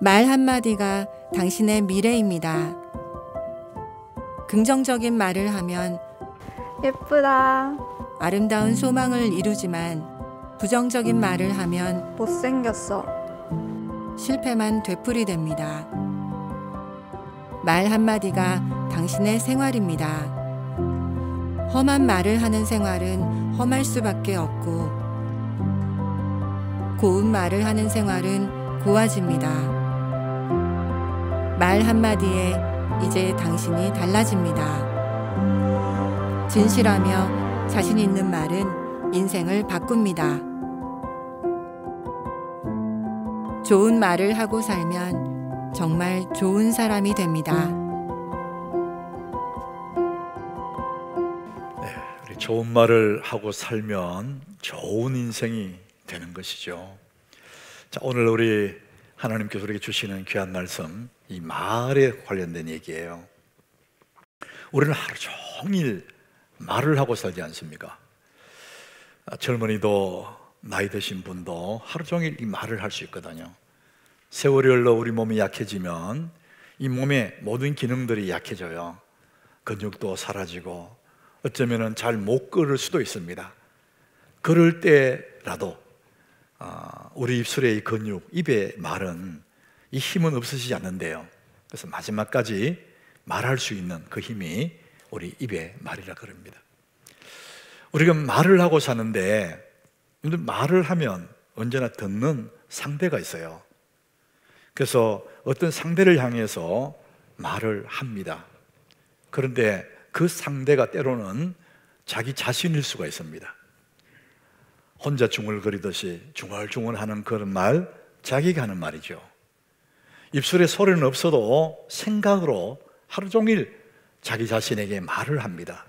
말 한마디가 당신의 미래입니다. 긍정적인 말을 하면 예쁘다. 아름다운 소망을 이루지만 부정적인 말을 하면 못생겼어. 실패만 되풀이됩니다. 말 한마디가 당신의 생활입니다. 험한 말을 하는 생활은 험할 수밖에 없고 고운 말을 하는 생활은 고와집니다. 말 한마디에 이제 당신이 달라집니다. 진실하며 자신 있는 말은 인생을 바꿉니다. 좋은 말을 하고 살면 정말 좋은 사람이 됩니다. 우리 좋은 말을 하고 살면 좋은 인생이 되는 것이죠. 자, 오늘 우리 하나님께서 우리에게 주시는 귀한 말씀, 이 말에 관련된 얘기예요. 우리는 하루 종일 말을 하고 살지 않습니까? 젊은이도 나이 드신 분도 하루 종일 이 말을 할 수 있거든요. 세월이 흘러 우리 몸이 약해지면 이 몸의 모든 기능들이 약해져요. 근육도 사라지고 어쩌면 잘 못 걸을 수도 있습니다. 걸을 때라도 우리 입술의 이 근육, 입의 말은 이 힘은 없어지지 않는데요. 그래서 마지막까지 말할 수 있는 그 힘이 우리 입의 말이라 그럽니다. 우리가 말을 하고 사는데 말을 하면 언제나 듣는 상대가 있어요. 그래서 어떤 상대를 향해서 말을 합니다. 그런데 그 상대가 때로는 자기 자신일 수가 있습니다. 혼자 중얼거리듯이 중얼중얼하는 그런 말, 자기가 하는 말이죠. 입술에 소리는 없어도 생각으로 하루 종일 자기 자신에게 말을 합니다.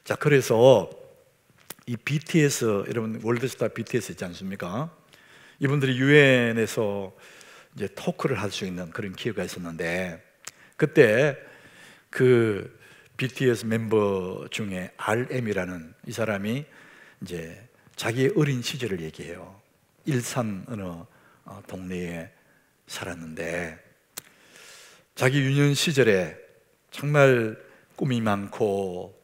자, 그래서 이 BTS, 여러분 월드스타 BTS 있지 않습니까? 이분들이 유엔에서 이제 토크를 할 수 있는 그런 기회가 있었는데, 그때 그 BTS 멤버 중에 RM이라는 이 사람이 이제 자기의 어린 시절을 얘기해요. 일산 어느 동네에 살았는데 자기 유년 시절에 정말 꿈이 많고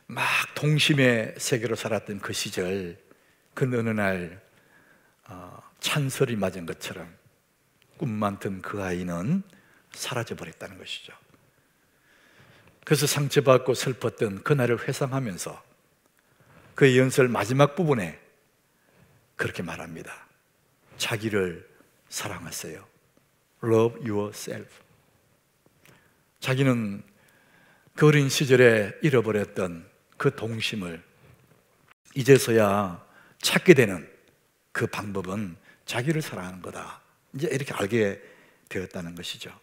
막 동심의 세계로 살았던 그 시절, 그 어느 날 찬설이 맞은 것처럼 꿈 많던 그 아이는 사라져버렸다는 것이죠. 그래서 상처받고 슬펐던 그날을 회상하면서 그의 연설 마지막 부분에 그렇게 말합니다. 자기를 사랑하세요. Love yourself. 자기는 그 어린 시절에 잃어버렸던 그 동심을 이제서야 찾게 되는 그 방법은 자기를 사랑하는 거다. 이제 이렇게 알게 되었다는 것이죠.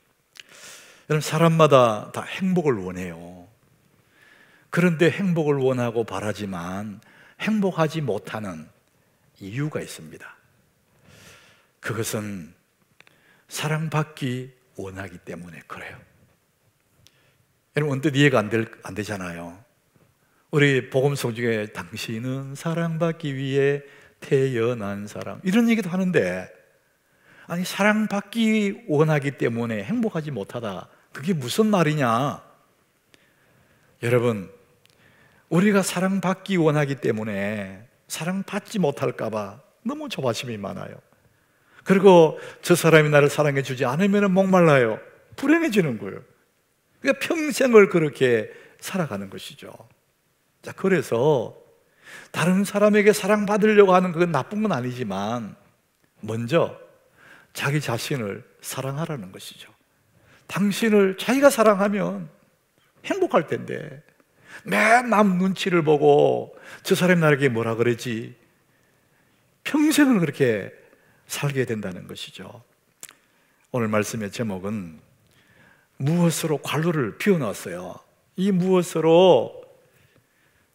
여러분, 사람마다 다 행복을 원해요. 그런데 행복을 원하고 바라지만 행복하지 못하는 이유가 있습니다. 그것은 사랑받기 원하기 때문에 그래요. 여러분, 언뜻 이해가 안 되잖아요. 우리 복음성 중에 당신은 사랑받기 위해 태어난 사람, 이런 얘기도 하는데, 아니 사랑받기 원하기 때문에 행복하지 못하다, 그게 무슨 말이냐? 여러분, 우리가 사랑받기 원하기 때문에 사랑받지 못할까 봐 너무 조바심이 많아요. 그리고 저 사람이 나를 사랑해 주지 않으면 목말라요. 불행해지는 거예요. 그러니까 평생을 그렇게 살아가는 것이죠. 자, 그래서 다른 사람에게 사랑받으려고 하는 그건 나쁜 건 아니지만 먼저 자기 자신을 사랑하라는 것이죠. 당신을 자기가 사랑하면 행복할 텐데 맨 남 눈치를 보고 저 사람이 나에게 뭐라 그러지, 평생을 그렇게 살게 된다는 것이죠. 오늘 말씀의 제목은 무엇으로 관로를 피워놨어요. 이 무엇으로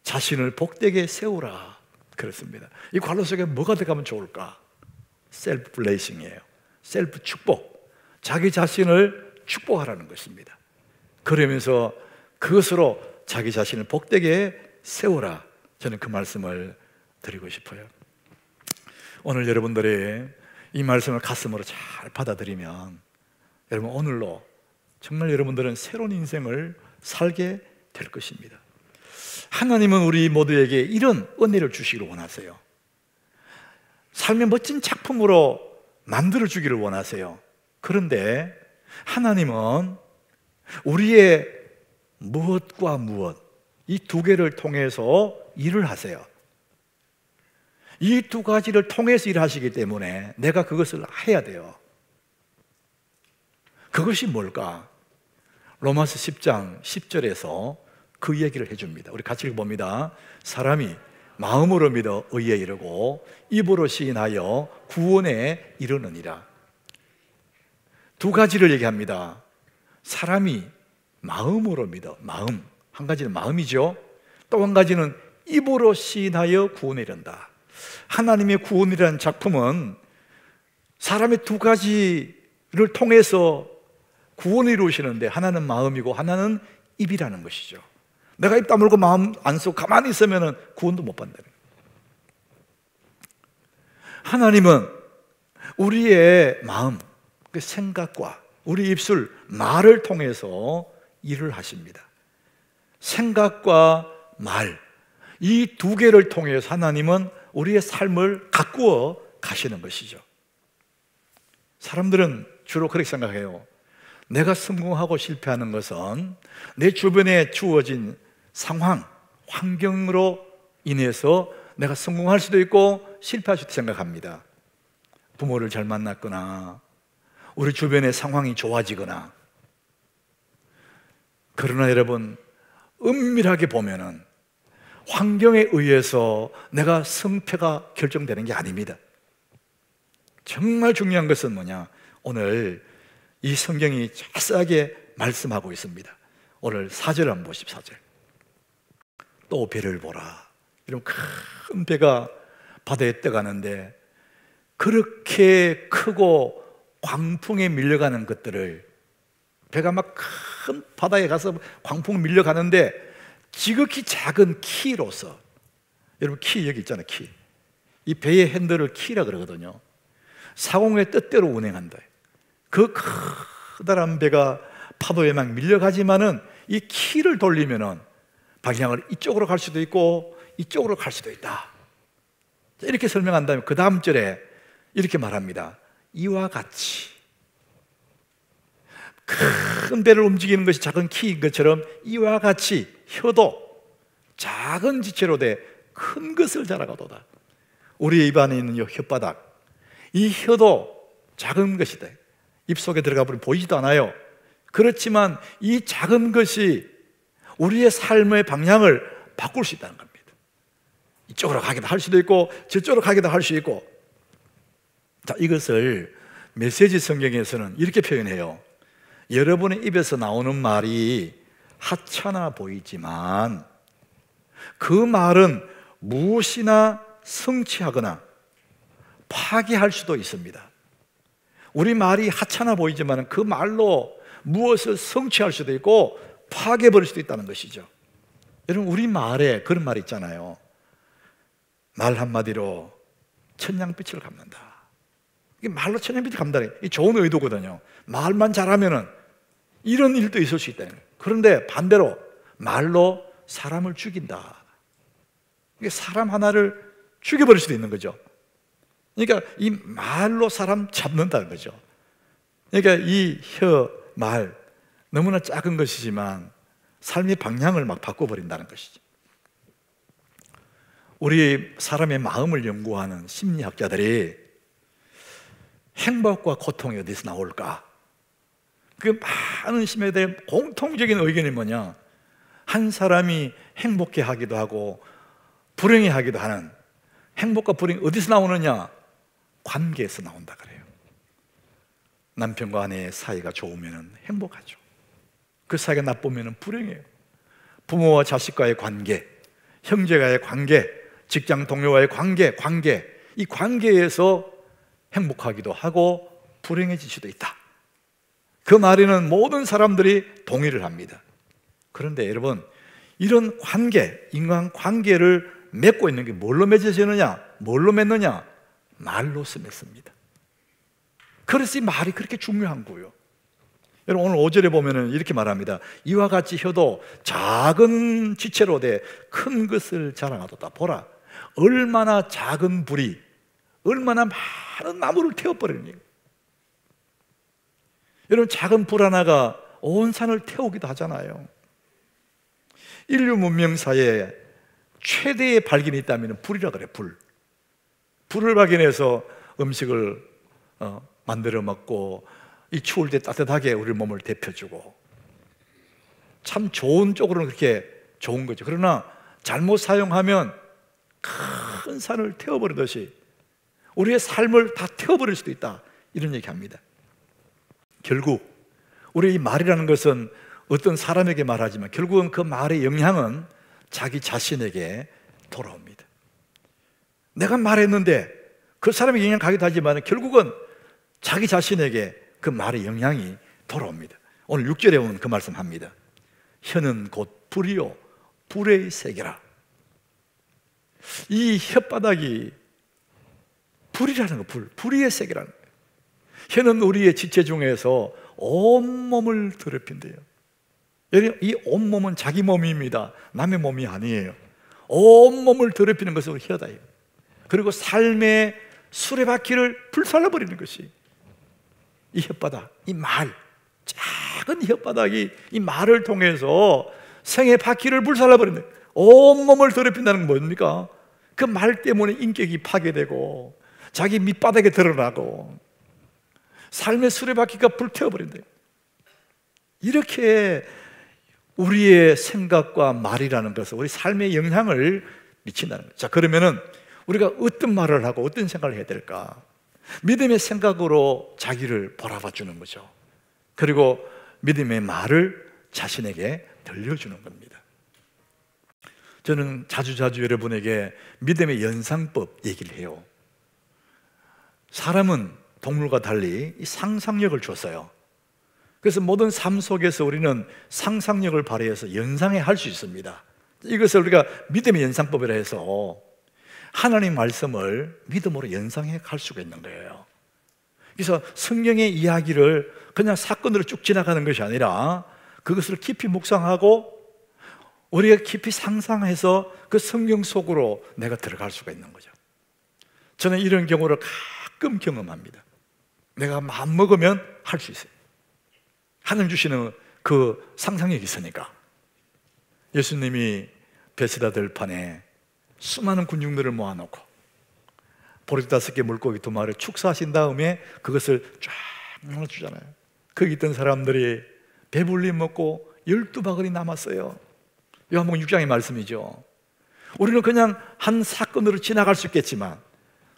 자신을 복되게 세우라 그렇습니다. 이 관로 속에 뭐가 들어가면 좋을까? 셀프 블레이싱이에요. 셀프 축복, 자기 자신을 축복하라는 것입니다. 그러면서 그것으로 자기 자신을 복되게 세우라, 저는 그 말씀을 드리고 싶어요. 오늘 여러분들이 이 말씀을 가슴으로 잘 받아들이면 여러분 오늘로 정말 여러분들은 새로운 인생을 살게 될 것입니다. 하나님은 우리 모두에게 이런 은혜를 주시기를 원하세요. 삶의 멋진 작품으로 만들어 주기를 원하세요. 그런데 하나님은 우리의 무엇과 무엇, 이 두 개를 통해서 일을 하세요. 이 두 가지를 통해서 일하시기 때문에 내가 그것을 해야 돼요. 그것이 뭘까? 로마서 10장 10절에서 그 얘기를 해줍니다. 우리 같이 읽어봅니다. 사람이 마음으로 믿어 의에 이르고 입으로 시인하여 구원에 이르느니라. 두 가지를 얘기합니다. 사람이 마음으로 믿어, 마음, 한 가지는 마음이죠. 또 한 가지는 입으로 시인하여 구원에 이른다. 하나님의 구원이라는 작품은 사람의 두 가지를 통해서 구원을 이루시는데 하나는 마음이고 하나는 입이라는 것이죠. 내가 입 다물고 마음 안 쓰고 가만히 있으면 구원도 못 받는다. 하나님은 우리의 마음, 그 생각과 우리 입술, 말을 통해서 일을 하십니다. 생각과 말, 이 두 개를 통해서 하나님은 우리의 삶을 가꾸어 가시는 것이죠. 사람들은 주로 그렇게 생각해요. 내가 성공하고 실패하는 것은 내 주변에 주어진 상황, 환경으로 인해서 내가 성공할 수도 있고 실패할 수도 생각합니다. 부모를 잘 만났거나 우리 주변의 상황이 좋아지거나. 그러나 여러분, 은밀하게 보면은 환경에 의해서 내가 성패가 결정되는 게 아닙니다. 정말 중요한 것은 뭐냐? 오늘 이 성경이 자세하게 말씀하고 있습니다. 오늘 4절 한번 보십시오. 4절. 또 배를 보라. 이런 큰 배가 바다에 떠가는데 그렇게 크고 광풍에 밀려가는 것들을, 배가 막 큰 바다에 가서 광풍에 밀려가는데 지극히 작은 키로서, 여러분 키 여기 있잖아요. 키. 이 배의 핸들을 키라 그러거든요. 사공의 뜻대로 운행한다. 그 커다란 배가 파도에 막 밀려가지만은 이 키를 돌리면은 방향을 이쪽으로 갈 수도 있고 이쪽으로 갈 수도 있다. 이렇게 설명한 다음에 그 다음 절에 이렇게 말합니다. 이와 같이 큰 배를 움직이는 것이 작은 키인 것처럼 이와 같이 혀도 작은 지체로 돼 큰 것을 자라가도다. 우리의 입 안에 있는 이 혓바닥, 이 혀도 작은 것이다. 입속에 들어가 버리면 보이지도 않아요. 그렇지만 이 작은 것이 우리의 삶의 방향을 바꿀 수 있다는 겁니다. 이쪽으로 가기도 할 수도 있고 저쪽으로 가기도 할 수 있고. 자, 이것을 메시지 성경에서는 이렇게 표현해요. 여러분의 입에서 나오는 말이 하찮아 보이지만 그 말은 무엇이나 성취하거나 파괴할 수도 있습니다. 우리 말이 하찮아 보이지만 그 말로 무엇을 성취할 수도 있고 파괴해버릴 수도 있다는 것이죠. 여러분, 우리 말에 그런 말이 있잖아요. 말 한마디로 천냥빛을 갚는다. 이게 말로 천냥빛을 갚는다. 이 좋은 의도거든요. 말만 잘하면은 이런 일도 있을 수 있다. 그런데 반대로 말로 사람을 죽인다. 이게 사람 하나를 죽여버릴 수도 있는 거죠. 그러니까 이 말로 사람 잡는다는 거죠. 그러니까 이 혀, 말 너무나 작은 것이지만 삶의 방향을 막 바꿔버린다는 것이죠. 우리 사람의 마음을 연구하는 심리학자들이 행복과 고통이 어디서 나올까? 그 많은 심리학자들의 공통적인 의견이 뭐냐? 한 사람이 행복해 하기도 하고 불행해 하기도 하는, 행복과 불행이 어디서 나오느냐? 관계에서 나온다 그래요. 남편과 아내의 사이가 좋으면 행복하죠. 그 사이가 나쁘면 불행해요. 부모와 자식과의 관계, 형제와의 관계, 직장 동료와의 관계, 이 관계에서 행복하기도 하고 불행해질 수도 있다. 그 말에는 모든 사람들이 동의를 합니다. 그런데 여러분, 이런 관계, 인간관계를 맺고 있는 게 뭘로 맺어지느냐? 뭘로 맺느냐? 말로서 맺습니다. 그래서 이 말이 그렇게 중요한 거예요. 여러분, 오늘 5절에 보면은 이렇게 말합니다. 이와 같이 혀도 작은 지체로 돼 큰 것을 자랑하도다. 보라, 얼마나 작은 불이 얼마나 많은 나무를 태워버리는 거예요. 여러분, 작은 불 하나가 온 산을 태우기도 하잖아요. 인류 문명사에 최대의 발견이 있다면 불이라 그래. 불을 발견해서 음식을 만들어 먹고, 이 추울 때 따뜻하게 우리 몸을 데펴주고, 참 좋은 쪽으로는 그렇게 좋은 거죠. 그러나 잘못 사용하면 큰 산을 태워버리듯이 우리의 삶을 다 태워버릴 수도 있다, 이런 얘기합니다. 결국 우리 이 말이라는 것은 어떤 사람에게 말하지만 결국은 그 말의 영향은 자기 자신에게 돌아옵니다. 내가 말했는데 그 사람에게 영향 가기도 하지만 결국은 자기 자신에게 그 말의 영향이 돌아옵니다. 오늘 6절에 보면 그 말씀합니다. 혀는 곧 불이요 불의 세계라. 이 혓바닥이 불이라는 거, 불의 세계라는 거예요. 혀는 우리의 지체 중에서 온몸을 더럽힌대요. 이 온몸은 자기 몸입니다. 남의 몸이 아니에요. 온몸을 더럽히는 것은 혀다. 그리고 삶의 수레바퀴를 불살라버리는 것이 이 혓바닥, 이 말, 작은 혓바닥이 이 말을 통해서 생의 바퀴를 불살라버리는, 온몸을 더럽힌다는 건 뭡니까? 그 말 때문에 인격이 파괴되고 자기 밑바닥에 드러나고 삶의 수레바퀴가 불태워버린대요. 이렇게 우리의 생각과 말이라는 것은 우리 삶에 영향을 미친다는 거예요. 자, 그러면은 우리가 어떤 말을 하고 어떤 생각을 해야 될까? 믿음의 생각으로 자기를 바라봐 주는 거죠. 그리고 믿음의 말을 자신에게 들려주는 겁니다. 저는 자주 여러분에게 믿음의 연상법 얘기를 해요. 사람은 동물과 달리 이 상상력을 줬어요. 그래서 모든 삶 속에서 우리는 상상력을 발휘해서 연상해 할 수 있습니다. 이것을 우리가 믿음의 연상법이라 해서 하나님 말씀을 믿음으로 연상해 갈 수가 있는 거예요. 그래서 성경의 이야기를 그냥 사건으로 쭉 지나가는 것이 아니라 그것을 깊이 묵상하고 우리가 깊이 상상해서 그 성경 속으로 내가 들어갈 수가 있는 거죠. 저는 이런 경우를 가끔 경험합니다. 내가 마음먹으면 할 수 있어요. 하나님 주시는 그 상상력이 있으니까. 예수님이 베세다 들판에 수많은 군중들을 모아놓고 보리 5개 물고기 2마리를 축사하신 다음에 그것을 쫙 나눠주잖아요. 거기 있던 사람들이 배불리 먹고 12바구니 남았어요. 요한복음 6장의 말씀이죠. 우리는 그냥 한 사건으로 지나갈 수 있겠지만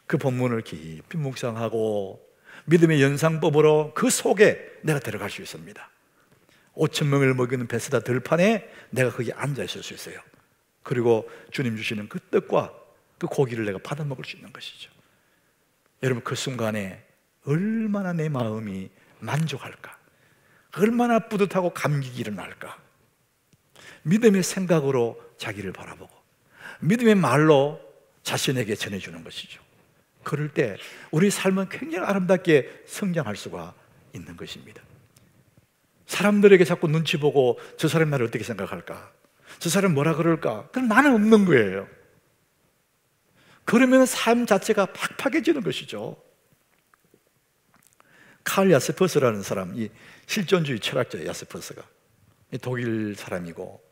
그 본문을 깊이 묵상하고 믿음의 연상법으로 그 속에 내가 들어갈 수 있습니다. 5,000명을 먹이는 베세다 들판에 내가 거기 앉아 있을 수 있어요. 그리고 주님 주시는 그 떡과 그 고기를 내가 받아 먹을 수 있는 것이죠. 여러분, 그 순간에 얼마나 내 마음이 만족할까, 얼마나 뿌듯하고 감격이 일어날까. 믿음의 생각으로 자기를 바라보고 믿음의 말로 자신에게 전해주는 것이죠. 그럴 때 우리 삶은 굉장히 아름답게 성장할 수가 있는 것입니다. 사람들에게 자꾸 눈치 보고 저 사람이 나를 어떻게 생각할까, 저 사람은 뭐라 그럴까, 그럼 나는 없는 거예요. 그러면 삶 자체가 팍팍해지는 것이죠. 칼 야세퍼스라는 사람, 이 실존주의 철학자 야세퍼스가 독일 사람이고,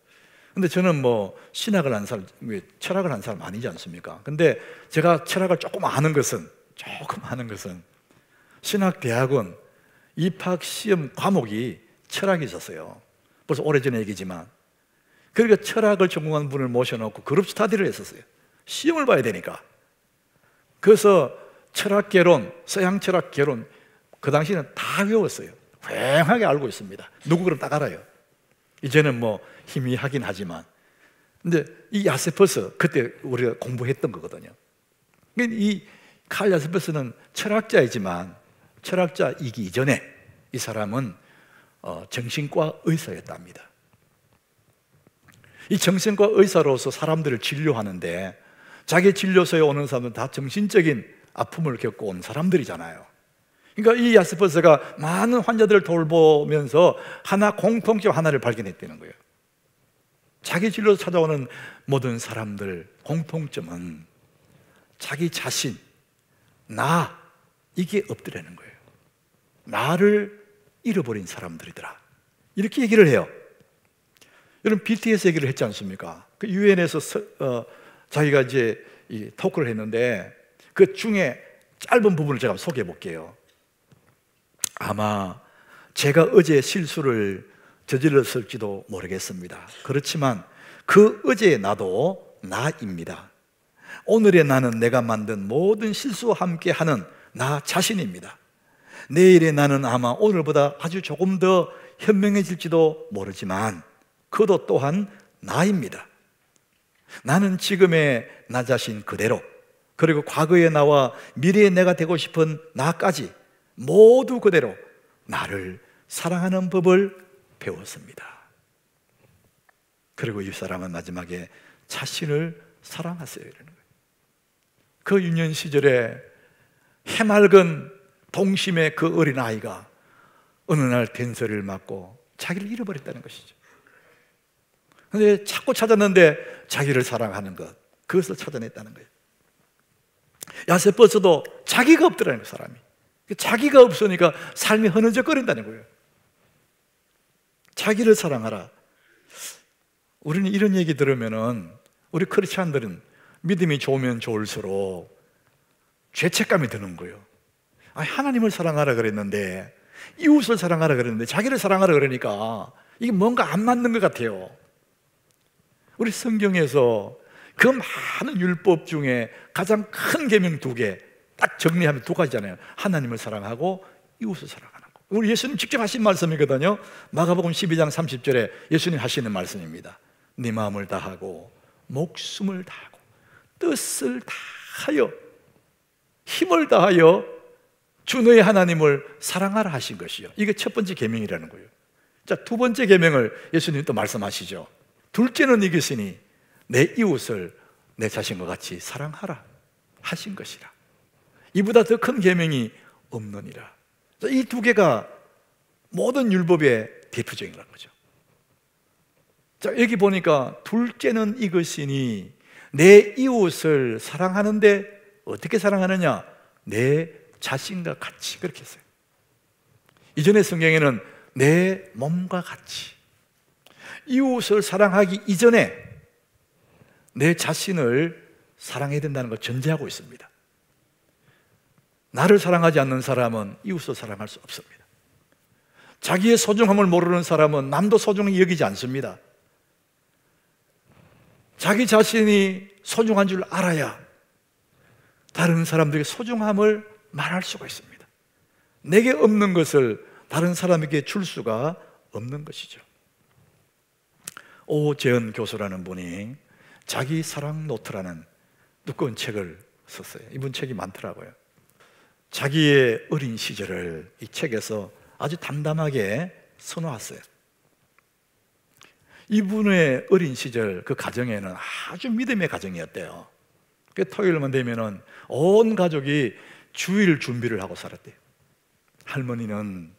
근데 저는 뭐 신학을 한 사람, 철학을 한 사람 아니지 않습니까? 근데 제가 철학을 조금 아는 것은 신학대학원 입학시험 과목이 철학이 있었어요. 벌써 오래전의 얘기지만. 그러니까 철학을 전공한 분을 모셔놓고 그룹 스터디를 했었어요. 시험을 봐야 되니까. 그래서 철학개론, 서양 철학개론 그 당시에는 다 외웠어요. 휑하게 알고 있습니다. 누구 그럼 딱 알아요. 이제는 뭐 희미하긴 하지만. 근데 이 야세퍼스, 그때 우리가 공부했던 거거든요. 이 칼 야세퍼스는 철학자이지만 철학자이기 이전에 이 사람은 정신과 의사였답니다. 이 정신과 의사로서 사람들을 진료하는데 자기 진료소에 오는 사람들은 다 정신적인 아픔을 겪고 온 사람들이잖아요. 그러니까 이 야스퍼스가 많은 환자들을 돌보면서 공통점 하나를 발견했다는 거예요. 자기 진로 찾아오는 모든 사람들 공통점은 자기 자신, 나, 이게 없더라는 거예요. 나를 잃어버린 사람들이더라, 이렇게 얘기를 해요. 여러분, BTS 얘기를 했지 않습니까? 그 유엔에서 자기가 이제 이 토크를 했는데 그 중에 짧은 부분을 제가 소개해 볼게요. 아마 제가 어제 실수를 저질렀을지도 모르겠습니다. 그렇지만 그 어제의 나도 나입니다. 오늘의 나는 내가 만든 모든 실수와 함께 하는 나 자신입니다. 내일의 나는 아마 오늘보다 아주 조금 더 현명해질지도 모르지만 그도 또한 나입니다. 나는 지금의 나 자신 그대로, 그리고 과거의 나와 미래의 내가 되고 싶은 나까지 모두 그대로 나를 사랑하는 법을 배웠습니다. 그리고 이 사람은 마지막에 자신을 사랑하세요 이러는 거예요. 그 유년 시절에 해맑은 동심의 그 어린아이가 어느 날 된소리를 맞고 자기를 잃어버렸다는 것이죠. 그런데 자꾸 찾았는데 자기를 사랑하는 것, 그것을 찾아냈다는 거예요. 야세퍼스도 자기가 없더라는 거예요. 사람이 자기가 없으니까 삶이 흐느적거린다는 거예요. 자기를 사랑하라. 우리는 이런 얘기 들으면은, 우리 크리스찬들은 믿음이 좋으면 좋을수록 죄책감이 드는 거예요. 하나님을 사랑하라 그랬는데, 이웃을 사랑하라 그랬는데 자기를 사랑하라 그러니까 이게 뭔가 안 맞는 것 같아요. 우리 성경에서 그 많은 율법 중에 가장 큰 계명 2개 딱 정리하면 2가지잖아요. 하나님을 사랑하고 이웃을 사랑하는 거. 우리 예수님 직접 하신 말씀이거든요. 마가복음 12장 30절에 예수님 하시는 말씀입니다. 네 마음을 다하고 목숨을 다하고 뜻을 다하여 힘을 다하여 주 너의 하나님을 사랑하라 하신 것이요. 이게 첫 번째 계명이라는 거예요. 자, 2번째 계명을 예수님 또 말씀하시죠. 둘째는 이것이니 내 이웃을 내 자신과 같이 사랑하라 하신 것이라. 이보다 더 큰 계명이 없느니라. 이 2개가 모든 율법의 대표적인 거죠. 자, 여기 보니까 둘째는 이것이니 내 이웃을 사랑하는데 어떻게 사랑하느냐? 내 자신과 같이, 그렇게 했어요. 이전의 성경에는 내 몸과 같이, 이웃을 사랑하기 이전에 내 자신을 사랑해야 된다는 걸 전제하고 있습니다. 나를 사랑하지 않는 사람은 이웃을 사랑할 수 없습니다. 자기의 소중함을 모르는 사람은 남도 소중히 여기지 않습니다. 자기 자신이 소중한 줄 알아야 다른 사람들에게 소중함을 말할 수가 있습니다. 내게 없는 것을 다른 사람에게 줄 수가 없는 것이죠. 오재은 교수라는 분이 자기 사랑 노트라는 두꺼운 책을 썼어요. 이분 책이 많더라고요. 자기의 어린 시절을 이 책에서 아주 담담하게 써놓았어요. 이분의 어린 시절 그 가정에는 아주 믿음의 가정이었대요. 그 토요일만 되면은 온 가족이 주일 준비를 하고 살았대요. 할머니는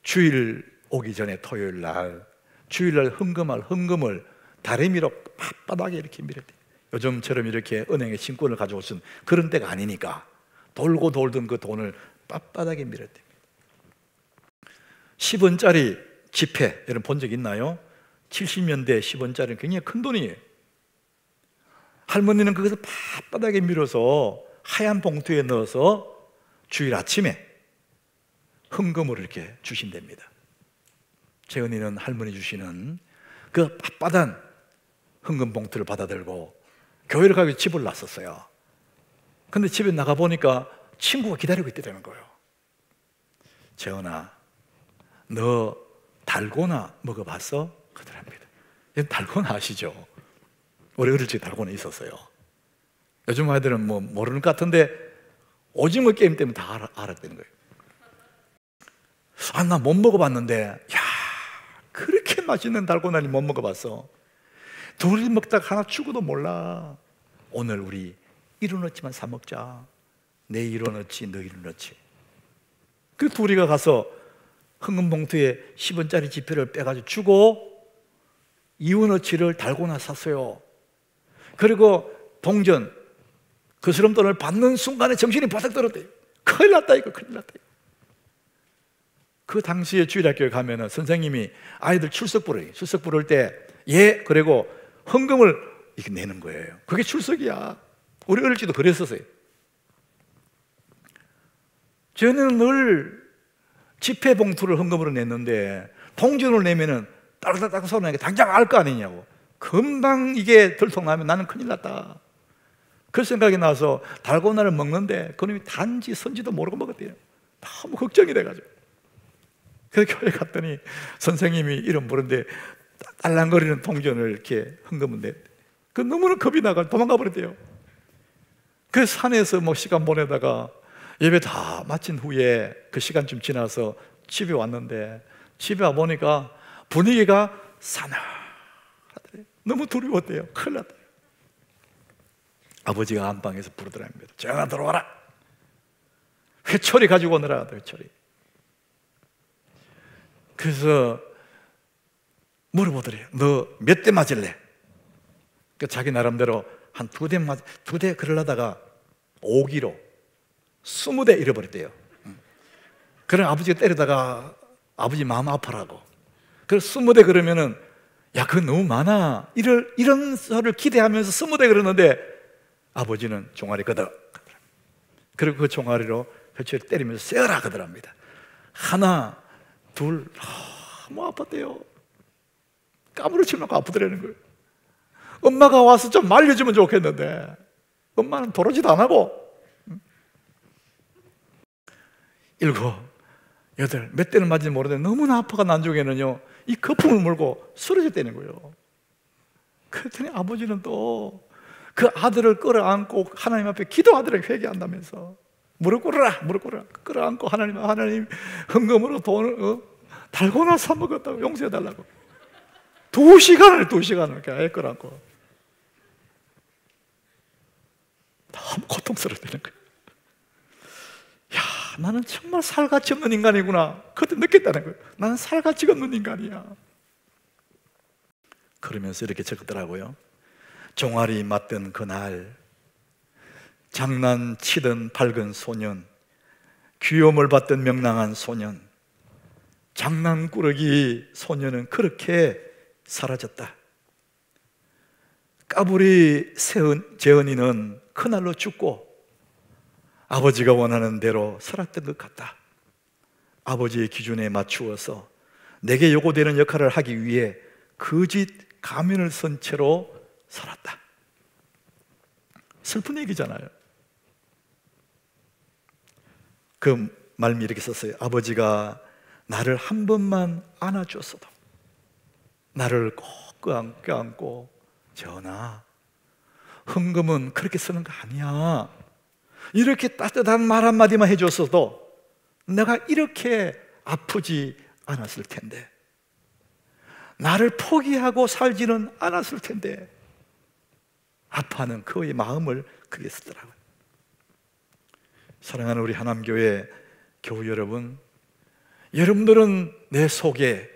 주일 오기 전에 토요일 날 주일날 헌금을 다리미로 빳빳하게 이렇게 밀었대요. 요즘처럼 이렇게 은행에 신권을 가지고 쓴 그런 때가 아니니까 돌고 돌던 그 돈을 빳빳하게 밀었대요. 10원짜리 지폐, 여러분 본 적 있나요? 70년대 10원짜리는 굉장히 큰 돈이에요. 할머니는 그것을 빳빳하게 밀어서 하얀 봉투에 넣어서 주일 아침에 헌금을 이렇게 주신답니다. 재은이는 할머니 주시는 그 빳빳한 헌금 봉투를 받아들고 교회를 가기 집을 나섰어요. 근데 집에 나가보니까 친구가 기다리고 있다는 거예요. 재은아, 너 달고나 먹어봤어? 그러더랍니다. 달고나 아시죠? 우리 어릴 때 달고나 있었어요. 요즘 아이들은 뭐 모르는 것 같은데 오징어 게임 때문에 다 알았다는 거예요. 나 못 먹어봤는데, 야, 그렇게 맛있는 달고나를 못 먹어봤어. 둘이 먹다가 하나 죽어도 몰라. 오늘 우리 1원 어치만 사 먹자. 내 1원 어치, 너 1원 어치. 그 둘이가 가서 헌금 봉투에 10원짜리 지폐를 빼가지고 주고 이원어치를 달고나 샀어요. 그리고 동전 그 스름돈을 받는 순간에 정신이 바싹 들었대요. 큰일 났다 이거, 큰일 났다 이거. 그 당시에 주일학교에 가면은 선생님이 아이들 출석 부를 때 예, 그리고 헌금을 이렇게 내는 거예요. 그게 출석이야. 우리 어릴 때도 그랬었어요. 저는 늘 지폐 봉투를 헌금으로 냈는데 동전을 내면은 따닥따닥 소리 나니까 당장 알 거 아니냐고. 금방 이게 들통나면 나는 큰일 났다. 그 생각이 나서 달고나를 먹는데 그놈이 단지 선지도 모르고 먹었대요. 너무 걱정이 돼가지고. 그래서 교회 갔더니 선생님이 이름 부르는데 딸랑거리는 동전을 이렇게 헌금을 냈대. 그 너무나 겁이 나가 도망가 버렸대요. 그 산에서 뭐 시간 보내다가 예배 다 마친 후에 그 시간쯤 지나서 집에 왔는데 집에 와보니까 분위기가 싸늘하더래요. 너무 두려웠대요. 큰일 났다. 아버지가 안방에서 부르더랍니다. 정아 들어와라. 회초리 가지고 오너라. 회초리. 그래서 물어보더래요. 너 몇 대 맞을래? 그 자기 나름대로 한 두 대 그러려다가 5기로 20대 잃어버렸대요. 그럼 아버지가 때리다가 아버지 마음 아파라고. 그래서 20대 그러면은 야 그거 너무 많아. 이런 소리를 기대하면서 20대 그러는데 아버지는 종아리 끄덕. 그리고 그 종아리로 회초리 때리면서 세어라 그러더랍니다. 하나 둘 너무 아팠대요. 까무러치 놓고 아프더라는 거예요. 엄마가 와서 좀 말려주면 좋겠는데 엄마는 도로지도 안 하고 7, 8 몇 대를 맞는지 모르는데 너무나 아파가 난중에는요 이 거품을 물고 쓰러졌다는 거예요. 그랬더니 아버지는 또 그 아들을 끌어안고 하나님 앞에 기도하더라고요. 회개한다면서 무릎 꿇어라 무릎 꿇어라 끌어안고 하나님 헌금으로 돈을 달고나 사 먹었다고 용서해달라고 2시간을 이렇게 아예 끌어안고 너무 고통스럽다는 거예요. 야, 나는 정말 살가치 없는 인간이구나. 그때 느꼈다는 거예요. 나는 살가치가 없는 인간이야. 그러면서 이렇게 적더라고요. 종아리 맞던 그날 장난치던 밝은 소년, 귀여움을 받던 명랑한 소년, 장난꾸러기 소년은 그렇게 사라졌다. 까불이 재은이는 그날로 죽고 아버지가 원하는 대로 살았던 것 같다. 아버지의 기준에 맞추어서 내게 요구되는 역할을 하기 위해 거짓 가면을 쓴 채로 살았다. 슬픈 얘기잖아요. 그 말미 이렇게 썼어요. 아버지가 나를 한 번만 안아줬어도 나를 꼭 껴안고 전하 헌금은 그렇게 쓰는 거 아니야. 이렇게 따뜻한 말 한마디만 해줬어도 내가 이렇게 아프지 않았을 텐데 나를 포기하고 살지는 않았을 텐데 아파하는 그의 마음을 그게 쓰더라고요. 사랑하는 우리 하남교회 교우 여러분, 여러분들은 내 속에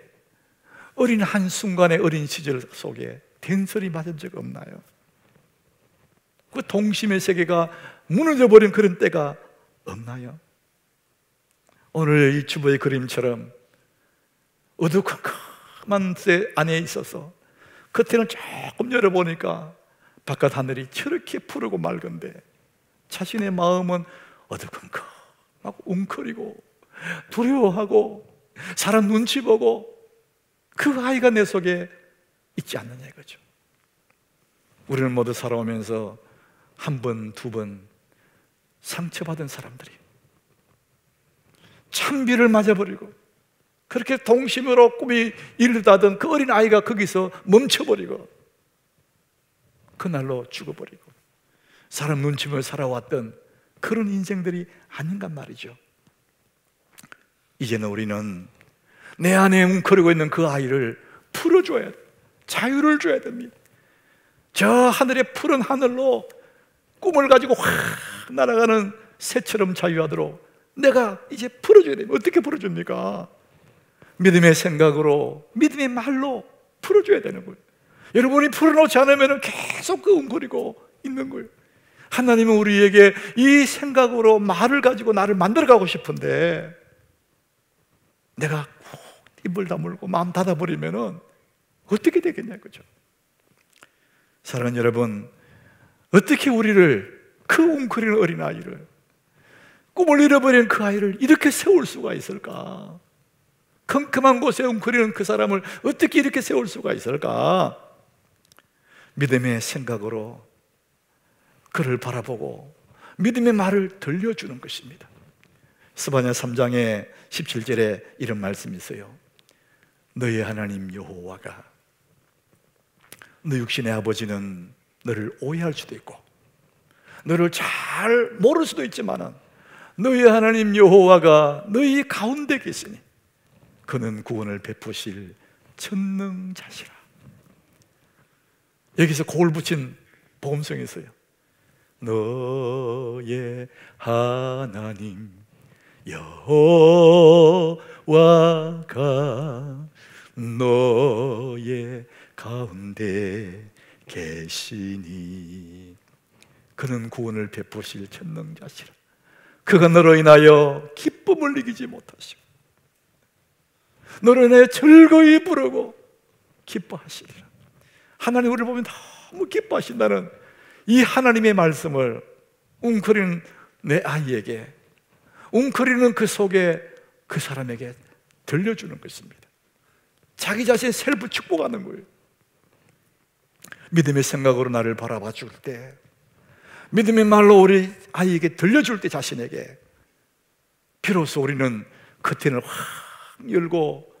어린 한순간의 어린 시절 속에 된소리 맞은 적 없나요? 그 동심의 세계가 무너져버린 그런 때가 없나요? 오늘 이 주보의 그림처럼 어두컴컴한 새 안에 있어서 겉에는 조금 열어보니까 바깥 하늘이 저렇게 푸르고 맑은데 자신의 마음은 어두컴컴하고 웅크리고 두려워하고 사람 눈치 보고 그 아이가 내 속에 있지 않느냐 이거죠. 우리는 모두 살아오면서 한 번, 두 번 상처받은 사람들이 찬비를 맞아버리고 그렇게 동심으로 꿈이 이르다던 그 어린 아이가 거기서 멈춰버리고 그날로 죽어버리고 사람 눈치 보며 살아왔던 그런 인생들이 아닌가 말이죠. 이제는 우리는 내 안에 웅크리고 있는 그 아이를 풀어줘야 돼. 자유를 줘야 됩니다. 저 하늘의 푸른 하늘로 꿈을 가지고 확 날아가는 새처럼 자유하도록 내가 이제 풀어줘야 됩니다. 어떻게 풀어줍니까? 믿음의 생각으로, 믿음의 말로 풀어줘야 되는 거예요. 여러분이 풀어놓지 않으면 계속 그 웅크리고 있는 거예요. 하나님은 우리에게 이 생각으로 말을 가지고 나를 만들어가고 싶은데 내가 꼭 입을 다물고 마음 닫아버리면 어떻게 되겠냐고죠. 사랑하는 여러분, 어떻게 우리를, 그 웅크리는 어린아이를, 꿈을 잃어버린 그 아이를 이렇게 세울 수가 있을까? 컴컴한 곳에 웅크리는 그 사람을 어떻게 이렇게 세울 수가 있을까? 믿음의 생각으로 그를 바라보고 믿음의 말을 들려주는 것입니다. 스바냐 3장의 17절에 이런 말씀이 있어요. 너희 하나님 여호와가, 너 육신의 아버지는 너를 오해할 수도 있고 너를 잘 모를 수도 있지만 너희 하나님 여호와가 너희 가운데 계시니 그는 구원을 베푸실 전능자시라. 여기서 곡을 붙인 복음성이 있어요. 너의 하나님 여호와가 너의 가운데 계시니 그는 구원을 베푸실 전능자시라. 그가 너로 인하여 기쁨을 이기지 못하시고 너로 인하여 즐거이 부르고 기뻐하시리라. 하나님 우리를 보면 너무 기뻐하신다는 이 하나님의 말씀을 웅크리는 내 아이에게, 웅크리는 그 속에 그 사람에게 들려주는 것입니다. 자기 자신 셀프 축복하는 거예요. 믿음의 생각으로 나를 바라봐 줄 때, 믿음의 말로 우리 아이에게 들려줄 때, 자신에게 비로소 우리는 커튼을 확 열고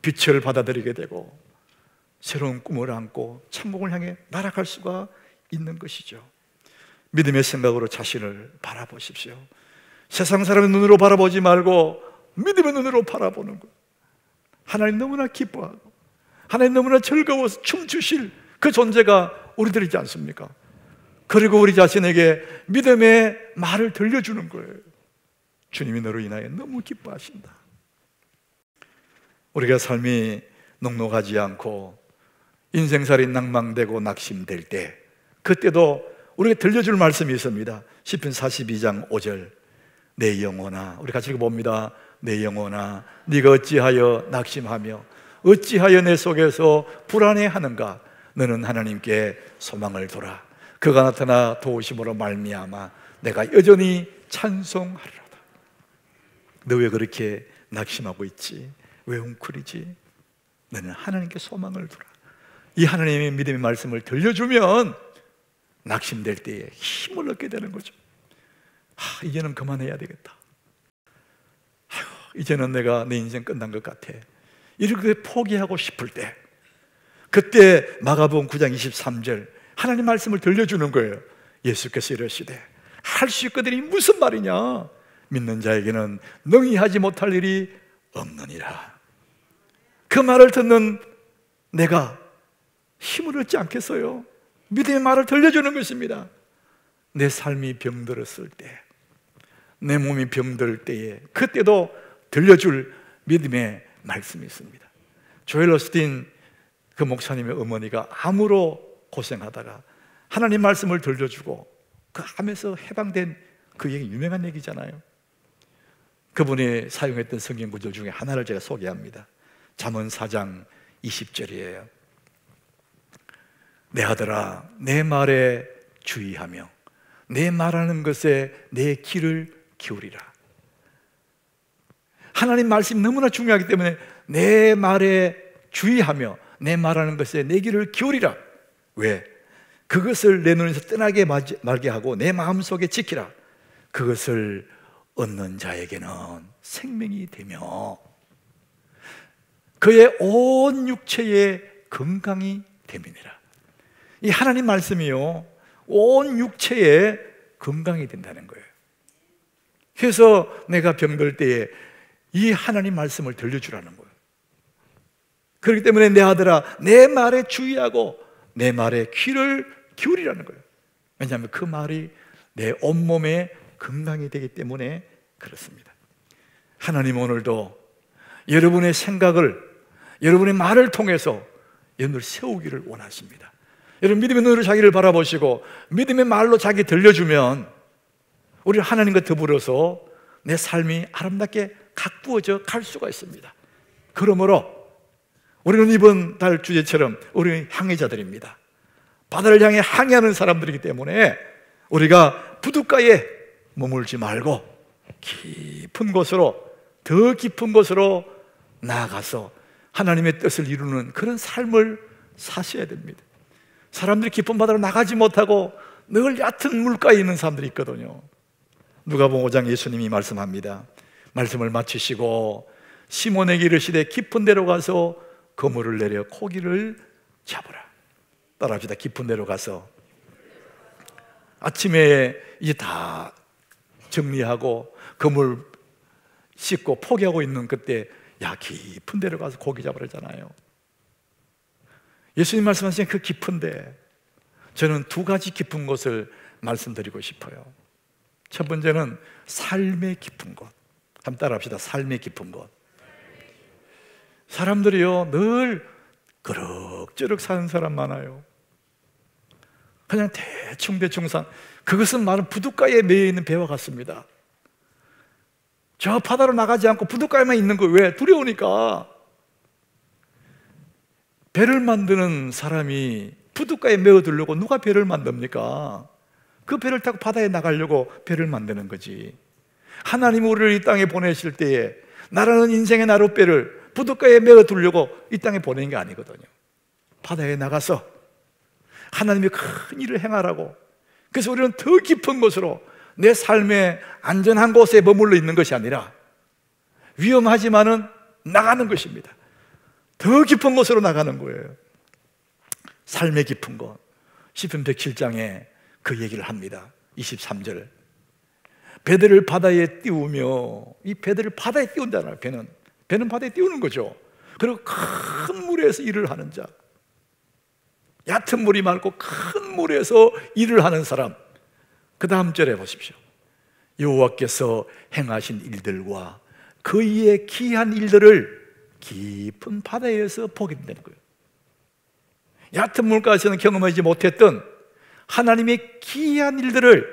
빛을 받아들이게 되고 새로운 꿈을 안고 천국을 향해 날아갈 수가 있는 것이죠. 믿음의 생각으로 자신을 바라보십시오. 세상 사람의 눈으로 바라보지 말고 믿음의 눈으로 바라보는 것. 하나님 너무나 기뻐하고 하나님 너무나 즐거워서 춤추실 그 존재가 우리들이지 않습니까? 그리고 우리 자신에게 믿음의 말을 들려주는 거예요. 주님이 너로 인하여 너무 기뻐하신다. 우리가 삶이 녹록하지 않고 인생살이 낭망되고 낙심될 때, 그때도 우리가 들려줄 말씀이 있습니다. 시편 42장 5절. 내 영혼아, 우리 같이 읽어봅니다. 내 영혼아, 네가 어찌하여 낙심하며 어찌하여 내 속에서 불안해하는가? 너는 하나님께 소망을 두라. 그가 나타나 도우심으로 말미암아 내가 여전히 찬송하리로다. 너 왜 그렇게 낙심하고 있지? 왜 웅크리지? 너는 하나님께 소망을 두라. 이 하나님의 믿음의 말씀을 들려주면 낙심될 때에 힘을 얻게 되는 거죠. 이제는 그만해야 되겠다. 이제는 내가 내 인생 끝난 것 같아. 이렇게 포기하고 싶을 때, 그때 마가복음 9장 23절 하나님 말씀을 들려주는 거예요. 예수께서 이러시되 할 수 있거든이 무슨 말이냐? 믿는 자에게는 능히 하지 못할 일이 없느니라. 그 말을 듣는 내가 힘을 얻지 않겠어요? 믿음의 말을 들려주는 것입니다. 내 삶이 병들었을 때, 내 몸이 병들 때에, 그때도 들려줄 믿음의 말씀이 있습니다. 조엘 오스틴 그 목사님의 어머니가 암으로 고생하다가 하나님 말씀을 들려주고 그 암에서 해방된 그 얘기, 유명한 얘기잖아요. 그분이 사용했던 성경 구절 중에 하나를 제가 소개합니다. 잠언 4장 20절이에요. 내 아들아, 내 말에 주의하며 내 말하는 것에 내 귀를 기울이라. 하나님 말씀이 너무나 중요하기 때문에 내 말에 주의하며 내 말하는 것에 내 귀를 기울이라. 왜? 그것을 내 눈에서 떠나게 말게 하고 내 마음속에 지키라. 그것을 얻는 자에게는 생명이 되며 그의 온 육체에 건강이 됨이니라. 이 하나님 말씀이요, 온 육체에 건강이 된다는 거예요. 그래서 내가 병들 때에 이 하나님 말씀을 들려주라는 거예요. 그렇기 때문에 내 아들아, 내 말에 주의하고 내 말에 귀를 기울이라는 거예요. 왜냐하면 그 말이 내 온몸에 건강이 되기 때문에 그렇습니다. 하나님 오늘도 여러분의 생각을, 여러분의 말을 통해서 여러분을 세우기를 원하십니다. 여러분 믿음의 눈으로 자기를 바라보시고 믿음의 말로 자기 들려주면 우리 하나님과 더불어서 내 삶이 아름답게 가꾸어져 갈 수가 있습니다. 그러므로 우리는 이번 달 주제처럼 우리는 항해자들입니다. 바다를 향해 항해하는 사람들이기 때문에 우리가 부둣가에 머물지 말고 깊은 곳으로, 더 깊은 곳으로 나아가서 하나님의 뜻을 이루는 그런 삶을 사셔야 됩니다. 사람들이 깊은 바다로 나가지 못하고 늘 얕은 물가에 있는 사람들이 있거든요. 누가복음 5장 예수님이 말씀합니다. 말씀을 마치시고 시몬에게 이르시되 깊은 데로 가서 그물을 내려 고기를 잡으라. 따라합시다. 깊은 데로 가서. 아침에 이제 다 정리하고 그물 씻고 포기하고 있는 그때 야, 깊은 데로 가서 고기 잡으라잖아요. 예수님 말씀하신 그 깊은데 저는 두 가지 깊은 곳을 말씀드리고 싶어요. 첫 번째는 삶의 깊은 곳. 한번 따라합시다. 삶의 깊은 곳. 사람들이요 늘 그럭저럭 사는 사람 많아요. 그냥 대충 산. 그것은 많은 부둣가에 매여 있는 배와 같습니다. 저 바다로 나가지 않고 부둣가에만 있는 거예요. 왜? 두려우니까. 배를 만드는 사람이 부둣가에 메어두려고 누가 배를 만듭니까? 그 배를 타고 바다에 나가려고 배를 만드는 거지. 하나님 우리를 이 땅에 보내실 때에 나라는 인생의 나룻배를 부둣가에 메어두려고 이 땅에 보낸 게 아니거든요. 바다에 나가서 하나님의 큰 일을 행하라고. 그래서 우리는 더 깊은 곳으로, 내 삶의 안전한 곳에 머물러 있는 것이 아니라 위험하지만은 나가는 것입니다. 더 깊은 곳으로 나가는 거예요. 삶의 깊은 곳. 시편 107장에 그 얘기를 합니다. 23절. 배들을 바다에 띄우며, 이 배들을 바다에 띄운다잖아요. 배는 바다에 띄우는 거죠. 그리고 큰 물에서 일을 하는 자, 얕은 물이 많고 큰 물에서 일을 하는 사람. 그 다음 절에 보십시오. 여호와께서 행하신 일들과 그의 기이한 일들을 깊은 바다에서 보게 된다는 거예요. 얕은 물가에서는 경험하지 못했던 하나님의 기이한 일들을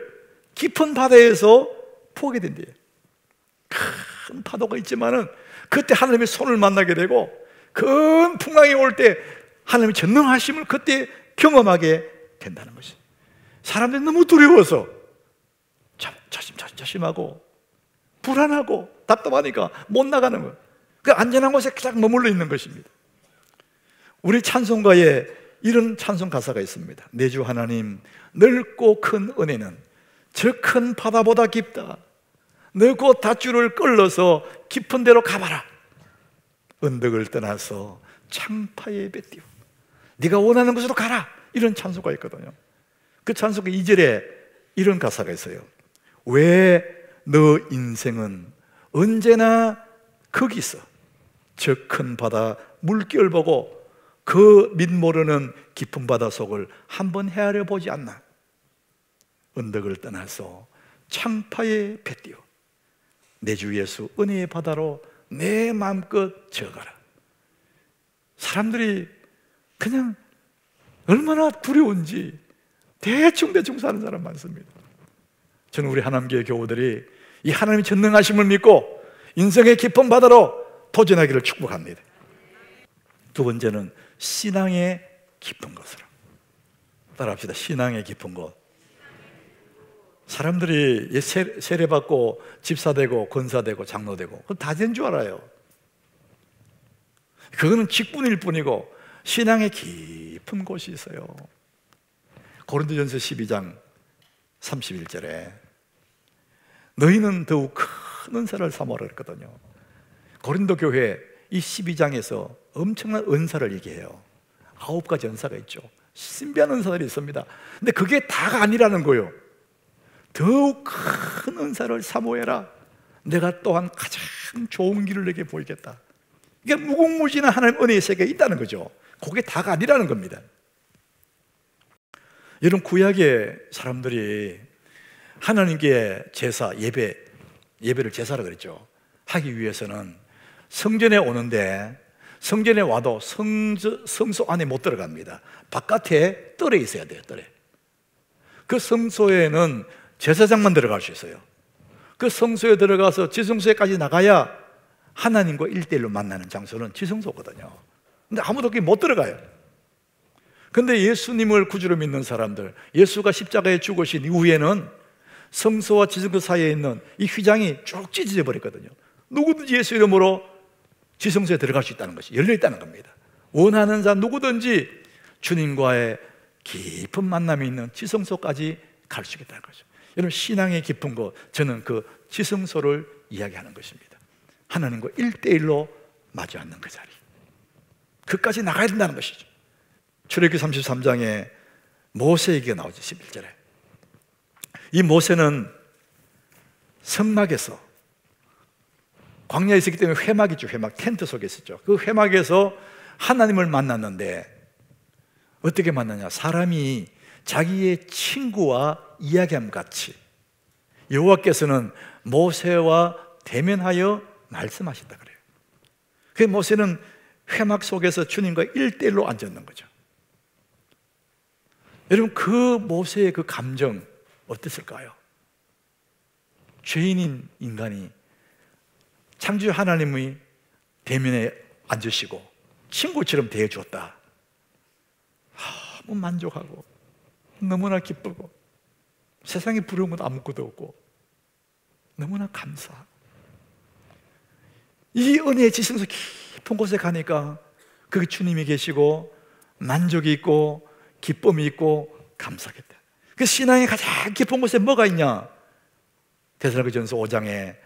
깊은 바다에서 보게 된대요. 큰 파도가 있지만은 그때 하나님의 손을 만나게 되고 큰 풍랑이 올 때 하나님의 전능하심을 그때 경험하게 된다는 것이. 사람들이 너무 두려워서 조심하고 불안하고 답답하니까 못 나가는 거예요. 그 안전한 곳에 딱 머물러 있는 것입니다. 우리 찬송가에 이런 찬송 가사가 있습니다. 내 주 하나님, 넓고 큰 은혜는 저 큰 바다보다 깊다. 너 곧 닷줄을 끌러서 깊은 데로 가봐라. 언덕을 떠나서 창파에 뱉디오. 네가 원하는 곳으로 가라. 이런 찬송가 있거든요. 그 찬송가 2절에 이런 가사가 있어요. 왜 너 인생은 언제나 거기서 저 큰 바다 물결 보고 그 밑 모르는 깊은 바다 속을 한번 헤아려 보지 않나. 언덕을 떠나서 창파에 뱉디오. 내 주 예수 은혜의 바다로 내 마음껏 저어가라. 사람들이 그냥 얼마나 두려운지 대충 사는 사람 많습니다. 저는 우리 하나님교회 교우들이 이 하나님의 전능하심을 믿고 인생의 깊은 바다로 도전하기를 축복합니다. 두 번째는 신앙의 깊은 곳으로. 따라합시다. 신앙의 깊은 곳. 사람들이 세례받고 집사되고 권사되고 장로되고 그건 다 된 줄 알아요. 그거는 직분일 뿐이고 신앙의 깊은 곳이 있어요. 고린도전서 12장 31절에 너희는 더욱 큰 은사를 사모하라 그랬거든요. 고린도 교회 이 12장에서 엄청난 은사를 얘기해요. 9가지 은사가 있죠. 신비한 은사들이 있습니다. 근데 그게 다가 아니라는 거예요. 더욱 큰 은사를 사모해라. 내가 또한 가장 좋은 길을 내게 보이겠다. 이게 무궁무진한 하나님 은혜의 세계에 있다는 거죠. 그게 다가 아니라는 겁니다. 이런 구약의 사람들이 하나님께 제사, 예배를 제사라 그랬죠. 하기 위해서는 성전에 오는데, 성전에 와도 성소 안에 못 들어갑니다. 바깥에 뜰에 있어야 돼요. 뜰에. 그 성소에는 제사장만 들어갈 수 있어요. 그 성소에 들어가서 지성소에까지 나가야 하나님과 1대1로 만나는 장소는 지성소거든요. 근데 아무도 거기 못 들어가요. 근데 예수님을 구주로 믿는 사람들, 예수가 십자가에 죽으신 이후에는 성소와 지성소 사이에 있는 이 휘장이 쭉 찢어져 버렸거든요. 누구든지 예수 이름으로 지성소에 들어갈 수 있다는 것이 열려 있다는 겁니다. 원하는 사람 누구든지 주님과의 깊은 만남이 있는 지성소까지 갈 수 있다는 거죠. 여러분, 신앙의 깊은 것, 저는 그 지성소를 이야기하는 것입니다. 하나님과 1대1로 마주 앉는 그 자리, 그까지 나가야 된다는 것이죠. 출애굽기 33장에 모세 얘기가 나오죠. 11절에 이 모세는 성막에서, 광야에 있었기 때문에 회막이죠. 회막, 텐트 속에 있었죠. 그 회막에서 하나님을 만났는데 어떻게 만나냐? 사람이 자기의 친구와 이야기함 같이 여호와께서는 모세와 대면하여 말씀하셨다 그래요. 그 모세는 회막 속에서 주님과 1대1로 앉았는 거죠. 여러분, 그 모세의 그 감정 어땠을까요? 죄인인 인간이 창조주 하나님의 대면에 앉으시고 친구처럼 대해주었다. 너무 만족하고 너무나 기쁘고 세상에 부러운 건 아무것도 없고 너무나 감사하고, 이 은혜의 지성소 깊은 곳에 가니까 그 주님이 계시고 만족이 있고 기쁨이 있고 감사하겠다. 그 신앙의 가장 깊은 곳에 뭐가 있냐? 데살로니가전서 5장에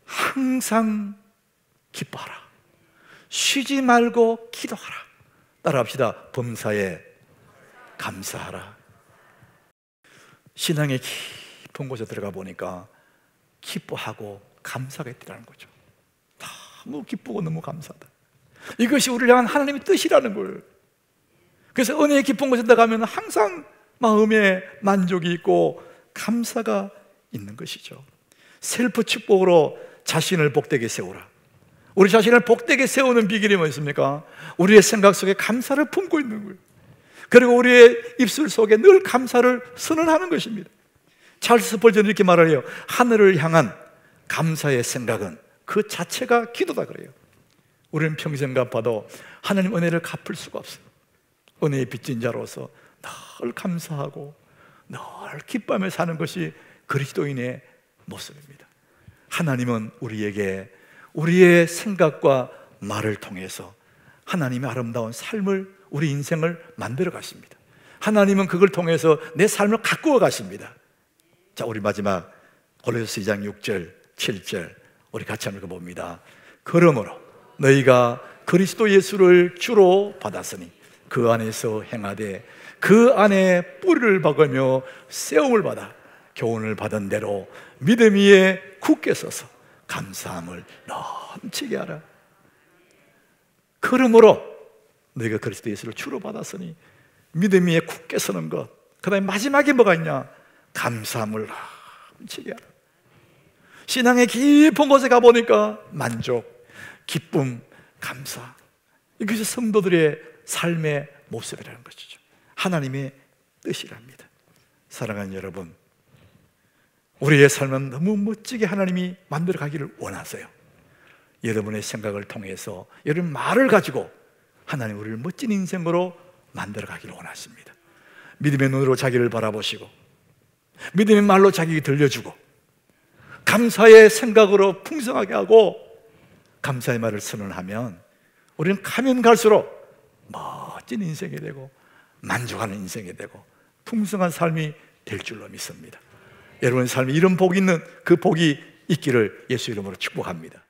항상 기뻐하라, 쉬지 말고 기도하라. 따라합시다. 범사에 감사하라. 신앙의 깊은 곳에 들어가 보니까 기뻐하고 감사하겠다는 거죠. 너무 기쁘고 너무 감사하다. 이것이 우리를 향한 하나님의 뜻이라는 걸. 그래서 은혜의 깊은 곳에 들어가면 항상 마음에 만족이 있고 감사가 있는 것이죠. 셀프 축복으로 자신을 복되게 세우라. 우리 자신을 복되게 세우는 비결이 뭐였습니까? 우리의 생각 속에 감사를 품고 있는 거예요. 그리고 우리의 입술 속에 늘 감사를 선언하는 것입니다. 찰스 스펄전이 이렇게 말해요. 하늘을 향한 감사의 생각은 그 자체가 기도다 그래요. 우리는 평생 갚아도 하나님 은혜를 갚을 수가 없어요. 은혜의 빚진 자로서 늘 감사하고 늘 기뻐하며 사는 것이 그리스도인의 모습입니다. 하나님은 우리에게 우리의 생각과 말을 통해서 하나님의 아름다운 삶을, 우리 인생을 만들어 가십니다. 하나님은 그걸 통해서 내 삶을 가꾸어 가십니다. 자, 우리 마지막 골로새 2장 6절 7절 우리 같이 한번 읽어봅니다. 그러므로 너희가 그리스도 예수를 주로 받았으니 그 안에서 행하되 그 안에 뿌리를 박으며 세움을 받아 교훈을 받은 대로 믿음 위에 굳게 서서 감사함을 넘치게 하라. 그러므로 너희가 그리스도 예수를 주로 받았으니 믿음 위에 굳게 서는 것, 그 다음에 마지막에 뭐가 있냐? 감사함을 넘치게 하라. 신앙의 깊은 곳에 가보니까 만족, 기쁨, 감사, 이것이 성도들의 삶의 모습이라는 것이죠. 하나님의 뜻이랍니다. 사랑하는 여러분, 우리의 삶은 너무 멋지게 하나님이 만들어 가기를 원하세요. 여러분의 생각을 통해서, 여러분 말을 가지고 하나님 우리를 멋진 인생으로 만들어 가기를 원하십니다. 믿음의 눈으로 자기를 바라보시고 믿음의 말로 자기에게 들려주고 감사의 생각으로 풍성하게 하고 감사의 말을 선언하면 우리는 가면 갈수록 멋진 인생이 되고 만족하는 인생이 되고 풍성한 삶이 될 줄로 믿습니다. 여러분의 삶에 이런 복이 있는 그 복이 있기를 예수 이름으로 축복합니다.